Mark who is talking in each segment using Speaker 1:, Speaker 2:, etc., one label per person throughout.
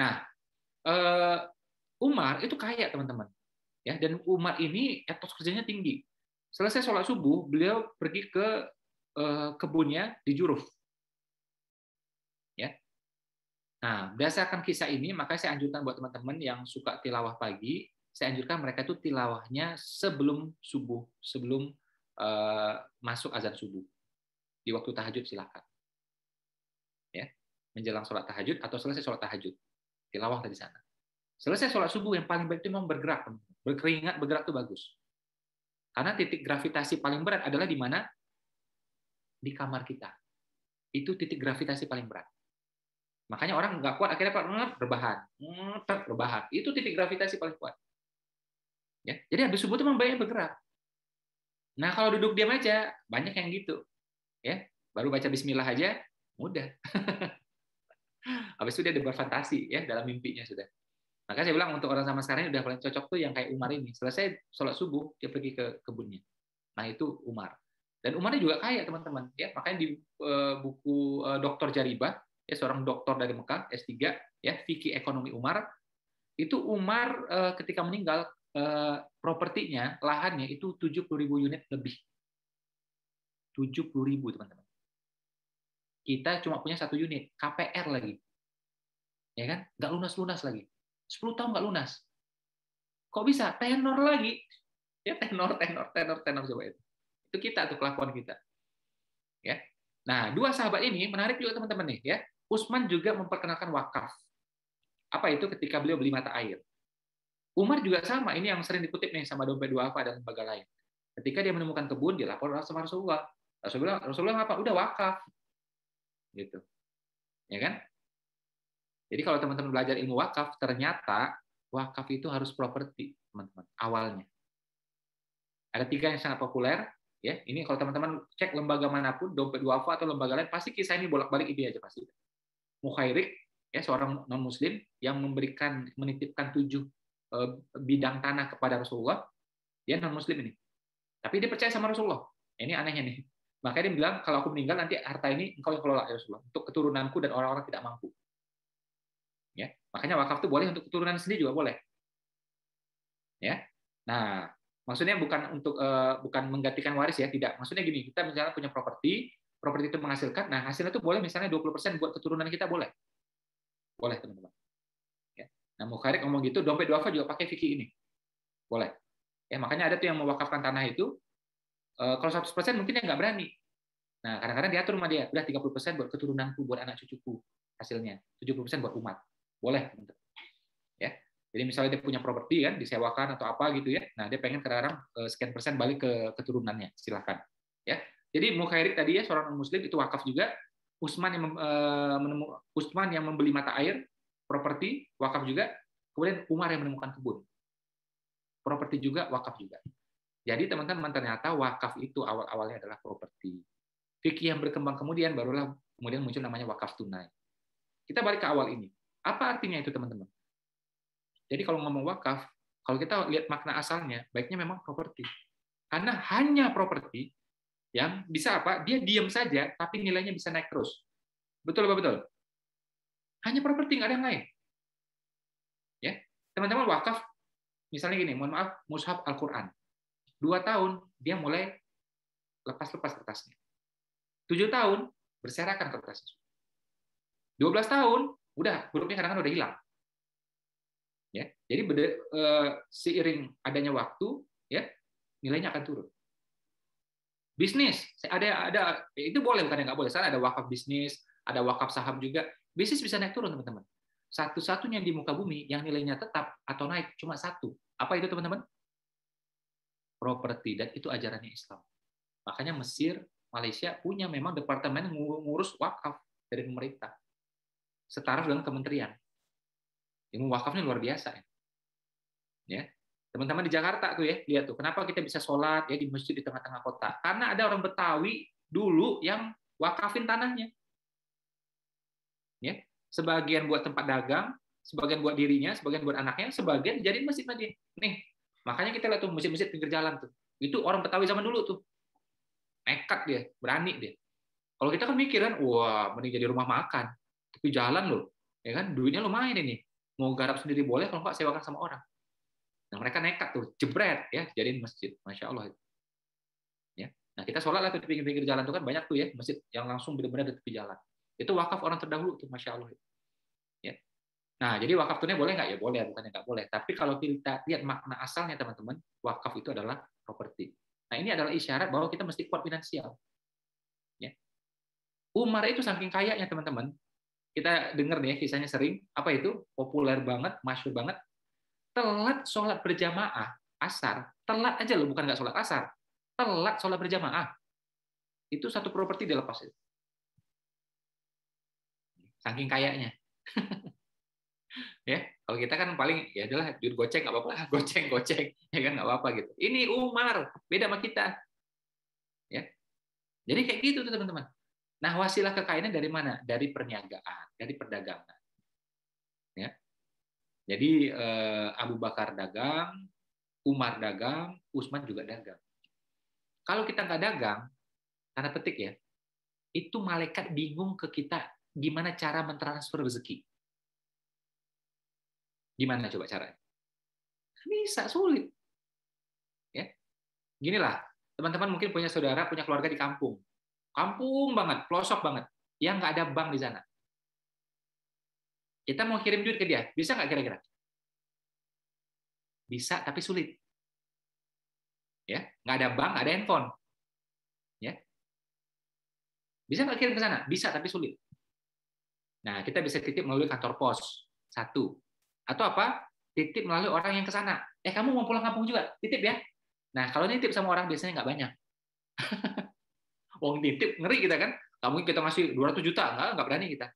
Speaker 1: Nah, eh, Umar itu kaya, teman-teman. Ya, dan Umar ini etos kerjanya tinggi. Selesai sholat subuh, beliau pergi ke kebunnya di Juruf. Ya. Nah, berdasarkan kisah ini, maka saya anjurkan buat teman-teman yang suka tilawah pagi, saya anjurkan mereka itu tilawahnya sebelum subuh, sebelum masuk azan subuh. Di waktu tahajud silakan. Ya. Menjelang sholat tahajud atau selesai sholat tahajud. Tilawah di sana. Selesai sholat subuh, yang paling baik itu memang bergerak. Berkeringat, bergerak itu bagus. Karena titik gravitasi paling berat adalah di mana? Di kamar kita. Itu titik gravitasi paling berat. Makanya orang nggak kuat, akhirnya berbahan. Berbahan. Itu titik gravitasi paling kuat. Ya. Jadi habis subuh itu memang banyak bergerak. Nah, kalau duduk diam aja, banyak yang gitu. Ya, baru baca bismillah aja, mudah. Habis itu dia udah berfantasi ya dalam mimpinya sudah. Maka saya bilang untuk orang sama sekarang udah paling cocok tuh yang kayak Umar ini. Selesai sholat subuh, dia pergi ke kebunnya. Nah, itu Umar. Dan Umarnya juga kaya, teman-teman. Ya, makanya di buku Dr. Jaribah, ya seorang dokter dari Mekah, S3, ya, fikih ekonomi Umar, itu Umar ketika meninggal, propertinya, lahannya itu 70.000 unit lebih. 70.000, teman-teman. Kita cuma punya 1 unit, KPR lagi. Ya kan? Nggak lunas-lunas lagi. 10 tahun nggak lunas. Kok bisa? Tenor lagi. Ya, tenor coba itu. Itu kita tuh kelakuan kita. Ya. Nah, dua sahabat ini menarik juga, teman-teman nih, ya. Utsman juga memperkenalkan wakaf. Apa itu? Ketika beliau beli mata air. Umar juga sama, ini yang sering dikutip nih sama dompet duafa dan lembaga lain. Ketika dia menemukan kebun, dia lapor sama Rasulullah. Rasulullah apa? Udah wakaf. Gitu. Ya kan? Jadi kalau teman-teman belajar ilmu wakaf, ternyata wakaf itu harus properti, teman-teman, awalnya. Ada 3 yang sangat populer, ya. Ini kalau teman-teman cek lembaga manapun, dompet duafa atau lembaga lain, pasti kisah ini bolak-balik ini aja pasti. Mukhairik, ya, seorang non-muslim yang menitipkan 7 bidang tanah kepada Rasulullah, dia non-muslim ini. Tapi dia percaya sama Rasulullah. Ini anehnya nih. Makanya dia bilang, kalau aku meninggal nanti harta ini engkau yang kelola, ya Rasulullah, untuk keturunanku dan orang-orang tidak mampu. Ya, makanya wakaf itu boleh untuk keturunan sendiri juga boleh. Ya. Nah, maksudnya bukan menggantikan waris ya, tidak. Maksudnya gini, kita misalnya punya properti, properti itu menghasilkan, nah hasilnya itu boleh misalnya 20% buat keturunan kita boleh. Boleh, teman-teman. Ya. Nah, Mukharik ngomong gitu, dompet duafa juga pakai fikih ini. Boleh. Ya, makanya ada tuh yang mewakafkan tanah itu, kalau 100% mungkin dia nggak berani. Nah, kadang-kadang diatur sama dia, udah 30% buat keturunanku, buat anak cucuku hasilnya, 70% buat umat. Boleh, teman-teman. Ya. Jadi misalnya dia punya properti kan, disewakan atau apa gitu ya. Nah, dia pengen kadang-kadang sekian persen balik ke keturunannya, silahkan. Ya. Jadi Mukhairik tadi ya seorang muslim itu wakaf juga. Utsman yang membeli mata air, properti wakaf juga. Kemudian Umar yang menemukan kebun. Properti juga, wakaf juga. Jadi teman-teman ternyata wakaf itu awal-awalnya adalah properti. Fikih yang berkembang kemudian barulah kemudian muncul namanya wakaf tunai. Kita balik ke awal ini. Apa artinya itu, teman-teman? Jadi kalau ngomong wakaf, kalau kita lihat makna asalnya, baiknya memang properti. Karena hanya properti yang bisa apa? Dia diam saja, tapi nilainya bisa naik terus. Betul apa betul? Hanya properti, nggak ada yang lain. Ya, teman-teman wakaf, misalnya gini, mohon maaf, mushaf Al-Quran. 2 tahun, dia mulai lepas-lepas kertasnya. 7 tahun, berserakan kertasnya. 12 tahun, udah, hurufnya kadang-kadang udah hilang. Ya, jadi seiring adanya waktu, ya, nilainya akan turun. Bisnis, ada itu boleh, bukan yang nggak boleh. Sana ada wakaf bisnis, ada wakaf saham juga. Bisnis bisa naik turun, teman-teman. Satu-satunya di muka bumi yang nilainya tetap atau naik cuma satu. Apa itu, teman-teman? Properti, dan itu ajarannya Islam. Makanya Mesir, Malaysia punya memang departemen ngurus wakaf dari pemerintah. Setara dengan kementerian. Ilmu wakafnya luar biasa. Ya. Teman-teman di Jakarta tuh ya, lihat tuh, kenapa kita bisa sholat ya di masjid di tengah-tengah kota? Karena ada orang Betawi dulu yang wakafin tanahnya. Ya. Sebagian buat tempat dagang, sebagian buat dirinya, sebagian buat anaknya, sebagian jadi masjid aja. Nih, makanya kita lihat tuh masjid-masjid pinggir jalan tuh. Itu orang Betawi zaman dulu tuh. Nekat dia, berani dia. Kalau kita kan mikir kan, wah, mending jadi rumah makan. Tapi jalan loh. Ya kan, duitnya lumayan ini. Mau garap sendiri boleh, kalau nggak sewakan sama orang. Nah, mereka nekat tuh, jebret ya, jadiin masjid. Masya Allah. Ya. Nah, kita sholat lah tuh di pinggir-pinggir jalan tuh kan banyak tuh ya, masjid yang langsung benar-benar di tepi jalan. Itu wakaf orang terdahulu tuh, Masya Allah. Ya. Nah, jadi wakaf tunai boleh nggak? Ya boleh, bukannya nggak boleh. Tapi kalau kita lihat makna asalnya, teman-teman, wakaf itu adalah properti. Nah, ini adalah isyarat bahwa kita mesti kuat finansial. Ya. Umar itu saking kayanya, teman-teman. Kita dengar nih, kisahnya sering. Apa itu? Populer banget, masyhur banget. Telat sholat berjamaah, asar. Telat aja loh, bukan nggak sholat asar. Telat sholat berjamaah. Itu satu properti dilepas. Saking kayanya. Ya, kalau kita kan paling ya adalah duit goceng nggak apa-apa lah, goceng ya kan nggak apa-apa gitu. Ini Umar beda sama kita, ya. Jadi kayak gitu tuh teman-teman. Nah, wasilah kekayaannya dari mana? Dari perniagaan, dari perdagangan, ya. Jadi Abu Bakar dagang, Umar dagang, Utsman juga dagang. Kalau kita nggak dagang, tanda petik ya, itu malaikat bingung ke kita gimana cara mentransfer rezeki. Gimana coba caranya? Bisa sulit, ya. Gini lah, teman-teman mungkin punya saudara, punya keluarga di kampung. Kampung banget, pelosok banget. Yang nggak ada bank di sana. Kita mau kirim duit ke dia, bisa nggak kira-kira? Bisa, tapi sulit. Ya, nggak ada bank, nggak ada handphone. Ya, bisa nggak kirim ke sana? Bisa, tapi sulit. Nah, kita bisa titip melalui kantor pos, satu. Atau apa? Titip melalui orang yang ke sana. Kamu mau pulang kampung juga? Titip ya. Nah, kalau nitip sama orang biasanya nggak banyak. Wong titip, ngeri kita kan. Kamu kita ngasih 200 juta, nggak berani kita.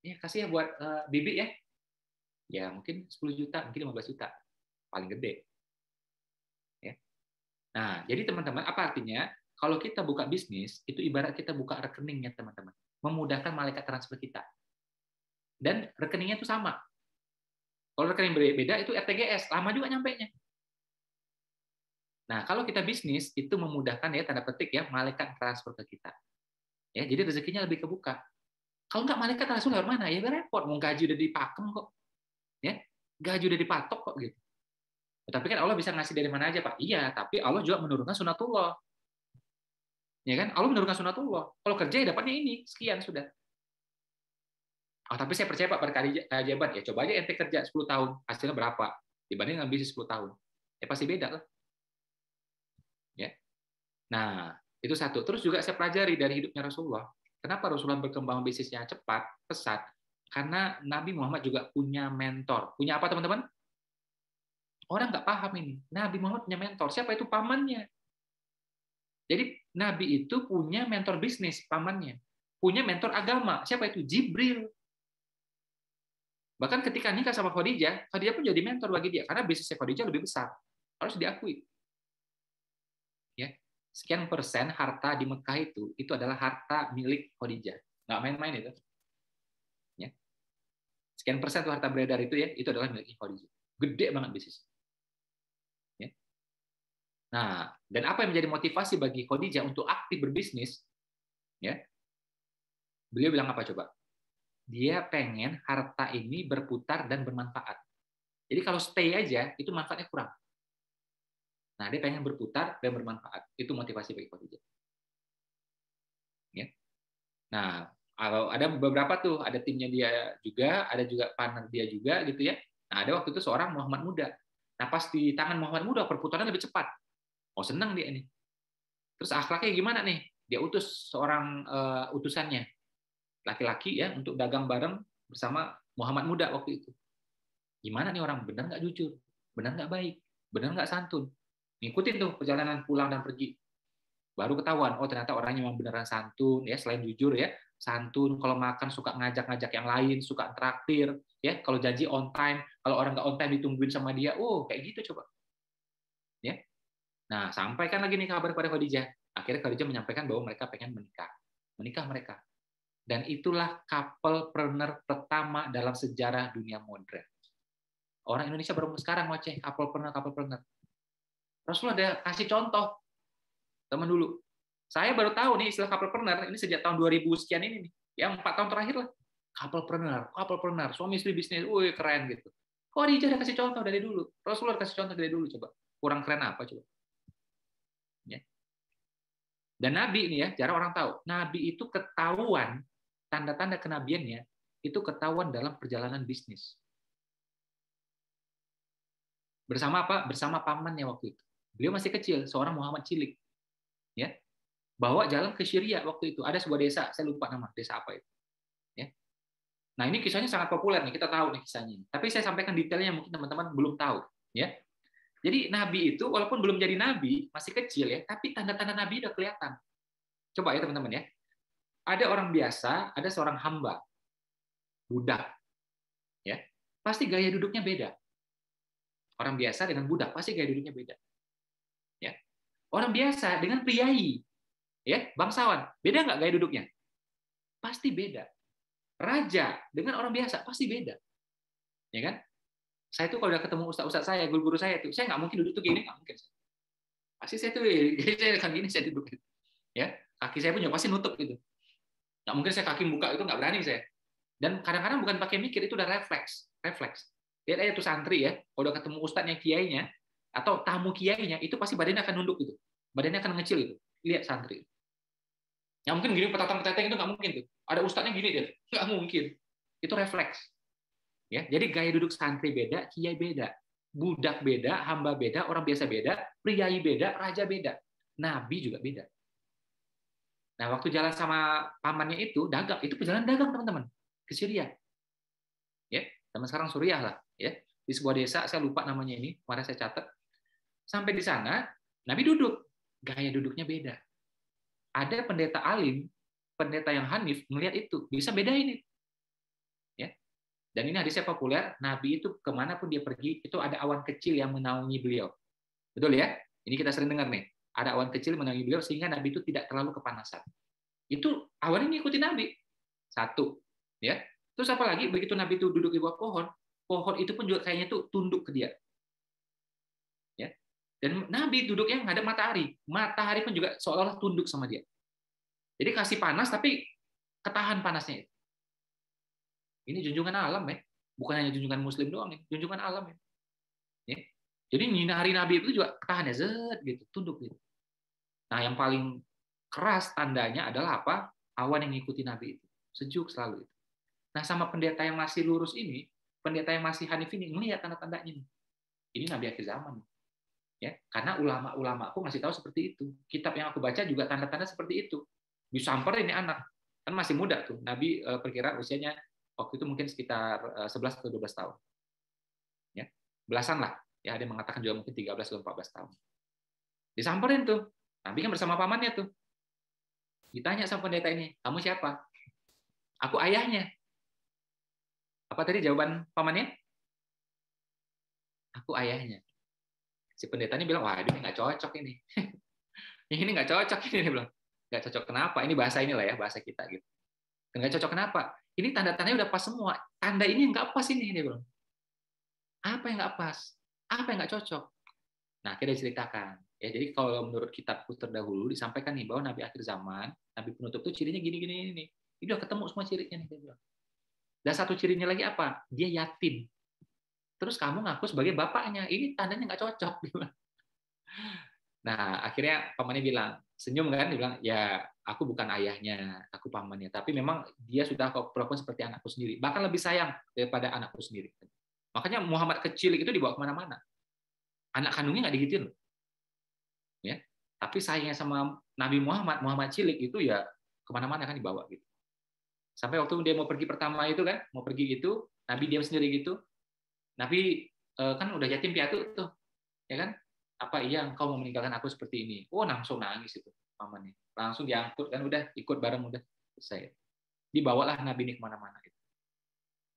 Speaker 1: Ya, kasih ya buat Bibi ya. Ya, mungkin 10 juta, mungkin 15 juta. Paling gede. Ya. Nah, jadi teman-teman, apa artinya? Kalau kita buka bisnis, itu ibarat kita buka rekeningnya, teman-teman. Memudahkan malaikat transfer kita. Dan rekeningnya itu sama. Kalau rekening beda, itu RTGS. Lama juga nyampainya. Nah, kalau kita bisnis, itu memudahkan ya, tanda petik ya, malaikat transfer ke kita. Ya, jadi rezekinya lebih kebuka. Kalau nggak malaikat transfer lewat mana? Ya repot. Mau gaji udah dipakem kok. Ya, gaji udah dipatok kok gitu. Tapi kan Allah bisa ngasih dari mana aja, Pak. Iya, tapi Allah juga menurunkan sunatullah. Ya kan? Allah menurunkan sunatullah. Kalau kerja ya dapatnya ini, sekian sudah. Oh, tapi saya percaya Pak pada keajaiban. Ya coba aja ente kerja 10 tahun, hasilnya berapa? Dibanding ngambil 10 tahun. Ya pasti beda lah. Ya. Nah, itu satu. Terus juga saya pelajari dari hidupnya Rasulullah. Kenapa Rasulullah berkembang bisnisnya cepat, pesat? Karena Nabi Muhammad juga punya mentor. Punya apa teman-teman? Orang nggak paham ini. Nabi Muhammad punya mentor. Siapa itu? Pamannya. Jadi Nabi itu punya mentor bisnis, pamannya. Punya mentor agama. Siapa itu? Jibril. Bahkan ketika nikah sama Khadijah, Khadijah pun jadi mentor bagi dia. Karena bisnisnya Khadijah lebih besar. Harus diakui. Ya. Sekian persen harta di Mekah itu adalah harta milik Khadijah. Nggak main-main itu. Ya. Sekian persen itu harta beredar itu adalah milik Khadijah. Gede banget bisnis. Ya. Nah, dan apa yang menjadi motivasi bagi Khadijah untuk aktif berbisnis? Ya, beliau bilang apa coba? Dia pengen harta ini berputar dan bermanfaat. Jadi kalau stay aja, itu manfaatnya kurang. Nah, dia pengen berputar dan bermanfaat. Itu motivasi bagi Khadijah. Ya. Nah, kalau ada beberapa tuh, ada timnya dia juga, ada juga partner dia juga gitu ya. Nah, ada waktu itu seorang Muhammad muda. Nah, pas di tangan Muhammad muda perputaran lebih cepat. Oh, senang dia ini. Terus akhlaknya gimana nih? Dia utus seorang utusannya, laki-laki ya, untuk dagang bareng bersama Muhammad muda waktu itu. Gimana nih orang, benar nggak jujur, benar nggak baik, benar nggak santun. Ngikutin tuh perjalanan pulang dan pergi. Baru ketahuan, oh ternyata orangnya memang beneran santun, ya selain jujur ya, santun, kalau makan suka ngajak-ngajak yang lain, suka traktir, ya kalau janji on time, kalau orang nggak on time ditungguin sama dia, oh kayak gitu coba. Ya. Nah, sampaikan lagi nih kabar kepada Khadijah. Akhirnya Khadijah menyampaikan bahwa mereka pengen menikah. Menikah mereka. Dan itulah couplepreneur pertama dalam sejarah dunia modern. Orang Indonesia baru sekarang ngoceh couplepreneur. Rasulullah ada kasih contoh, teman dulu. Saya baru tahu nih istilah couplepreneur ini sejak tahun 2000 sekian ini nih. Ya 4 tahun terakhir lah. Couplepreneur, suami istri bisnis, wih keren gitu. Khadijah udah kasih contoh dari dulu, Rasulullah kasih contoh dari dulu, coba. Kurang keren apa coba? Ya. Dan Nabi ini ya, jarang orang tahu. Nabi itu ketahuan, tanda-tanda kenabiannya, itu ketahuan dalam perjalanan bisnis. Bersama apa? Bersama pamannya waktu itu. Beliau masih kecil, seorang Muhammad cilik. Ya, bawa jalan ke Syria waktu itu. Ada sebuah desa, saya lupa nama desa apa itu. Ya. Nah ini kisahnya sangat populer nih, kita tahu nih kisahnya. Tapi saya sampaikan detailnya mungkin teman-teman belum tahu. Ya, jadi Nabi itu walaupun belum jadi Nabi, masih kecil ya, tapi tanda-tanda Nabi udah kelihatan. Coba ya teman-teman ya. Ada orang biasa, ada seorang hamba, budak. Ya, pasti gaya duduknya beda. Orang biasa dengan budak pasti gaya duduknya beda. Ya, orang biasa dengan priai, ya bangsawan, beda nggak gaya duduknya? Pasti beda. Raja dengan orang biasa pasti beda, ya kan? Saya tuh kalau udah ketemu ustaz-ustaz saya, guru-guru saya tuh, saya nggak mungkin duduk tuh gini, nggak mungkin. Pasti saya tuh, saya kan gini, saya duduk, ya kaki saya pun juga pasti nutup gitu. Nggak mungkin saya kaki buka itu, nggak berani saya. Dan kadang-kadang bukan pakai mikir, itu udah refleks. Lihat aja tuh santri ya, kalau udah ketemu ustadznya, kiainya, atau tamu kiainya, itu pasti badannya akan nunduk gitu, badannya akan ngecil itu. Lihat santri. Nggak mungkin gini petatang-petatang itu nggak mungkin tuh. Ada ustadznya gini dia, nggak mungkin. Itu refleks. Ya, jadi gaya duduk santri beda, kiai beda, budak beda, hamba beda, orang biasa beda, priai beda, raja beda, nabi juga beda. Nah, waktu jalan sama pamannya itu dagang, itu perjalanan dagang teman-teman ke Syria. Ya, teman sekarang Suriah lah, ya. Di sebuah desa, saya lupa namanya ini, kemarin saya catat. Sampai di sana, Nabi duduk, gaya duduknya beda. Ada pendeta alim, pendeta yang hanif melihat itu, bisa bedain itu. Ya. Dan ini hadisnya populer, Nabi itu kemanapun dia pergi, itu ada awan kecil yang menaungi beliau. Betul ya? Ini kita sering dengar nih. Ada awan kecil menaungi beliau, sehingga Nabi itu tidak terlalu kepanasan. Itu awan ini ikuti Nabi. Satu. Ya. Terus apa lagi? Begitu Nabi itu duduk di bawah pohon, pohon itu pun juga kayaknya tuh tunduk ke dia. Ya. Dan Nabi duduknya menghadap matahari. Matahari pun juga seolah-olah tunduk sama dia. Jadi kasih panas, tapi ketahan panasnya. Ini junjungan alam ya. Bukan hanya junjungan muslim doang ya, junjungan alam ya. Ya. Jadi nyinari Nabi itu juga ketahan ya, zet gitu, tunduk gitu. Nah, yang paling keras tandanya adalah apa? Awan yang ngikuti Nabi itu. Sejuk selalu itu. Nah, sama pendeta yang masih lurus ini, pendeta yang masih hanif ini melihat tanda-tandanya ini. Ini Nabi akhir zaman. Ya, karena ulama-ulama aku masih tahu seperti itu. Kitab yang aku baca juga tanda-tanda seperti itu. Disamperin ini anak. Kan masih muda tuh. Nabi perkiraan usianya waktu itu mungkin sekitar 11 atau 12 tahun. Ya. Belasan lah. Ya, ada yang mengatakan juga mungkin 13 atau 14 tahun. Disamperin tuh. Nabi kan bersama pamannya tuh. Ditanya sama pendeta ini, "Kamu siapa?" "Aku ayahnya." Apa tadi jawaban pamannya? "Aku ayahnya." Si pendeta ini bilang, "Wah, ini nggak cocok ini." Ini nggak cocok ini, dia bilang. Nggak cocok kenapa? Ini bahasa inilah ya, bahasa kita gitu. Nggak cocok kenapa? Ini tanda-tandanya udah pas semua. Tanda ini yang nggak pas ini, dia bilang. Apa yang nggak pas? Apa yang nggak cocok? Nah, kita ceritakan. Ya, jadi kalau menurut kitabku terdahulu disampaikan nih bahwa Nabi akhir zaman, Nabi penutup tuh cirinya gini-gini ini. Ini udah ketemu semua cirinya nih, dia bilang. Dan satu cirinya lagi apa? Dia yatim. Terus kamu ngaku sebagai bapaknya. Ini tandanya nggak cocok. Nah, akhirnya pamannya bilang, senyum kan, dia bilang, ya aku bukan ayahnya, aku pamannya, tapi memang dia sudah aku perlakukan seperti anakku sendiri, bahkan lebih sayang daripada anakku sendiri. Makanya Muhammad kecil itu dibawa kemana-mana. Anak kandungnya nggak digituin loh. Ya. Tapi sayangnya sama Nabi Muhammad, Muhammad cilik itu ya kemana-mana kan dibawa gitu. Sampai waktu dia mau pergi pertama itu kan, mau pergi itu, Nabi diam sendiri gitu, Nabi kan udah yatim piatu tuh, ya kan? Apa iya engkau mau meninggalkan aku seperti ini? Oh, langsung nangis itu pamannya. Langsung diangkut kan udah ikut bareng udah selesai. Dibawalah Nabi ini kemana-mana.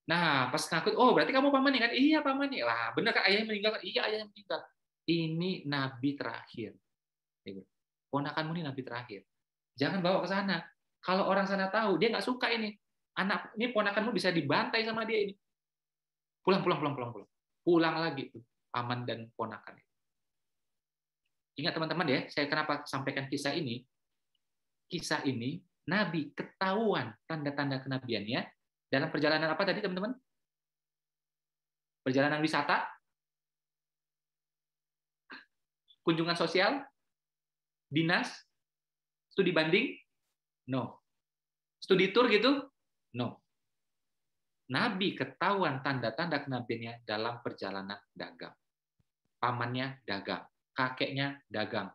Speaker 1: Nah, pas ngakut, oh berarti kamu pamannya kan? Iya pamannya. Lah, benar kan ayahnya meninggal? Iya ayahnya meninggal. Ini Nabi terakhir. Ponakanmu ini Nabi terakhir. Jangan bawa ke sana. Kalau orang sana tahu, dia nggak suka ini. Anak ini ponakanmu bisa dibantai sama dia ini. Pulang. Pulang lagi tuh paman dan ponakan. Ingat teman-teman ya, saya kenapa sampaikan kisah ini? Kisah ini Nabi ketahuan tanda-tanda kenabiannya Dalam perjalanan apa tadi, teman-teman? Perjalanan wisata? Kunjungan sosial? Dinas? Studi banding? No. Studi tour gitu? No. Nabi ketahuan tanda-tanda kenabiannya dalam perjalanan dagang. Pamannya dagang, kakeknya dagang.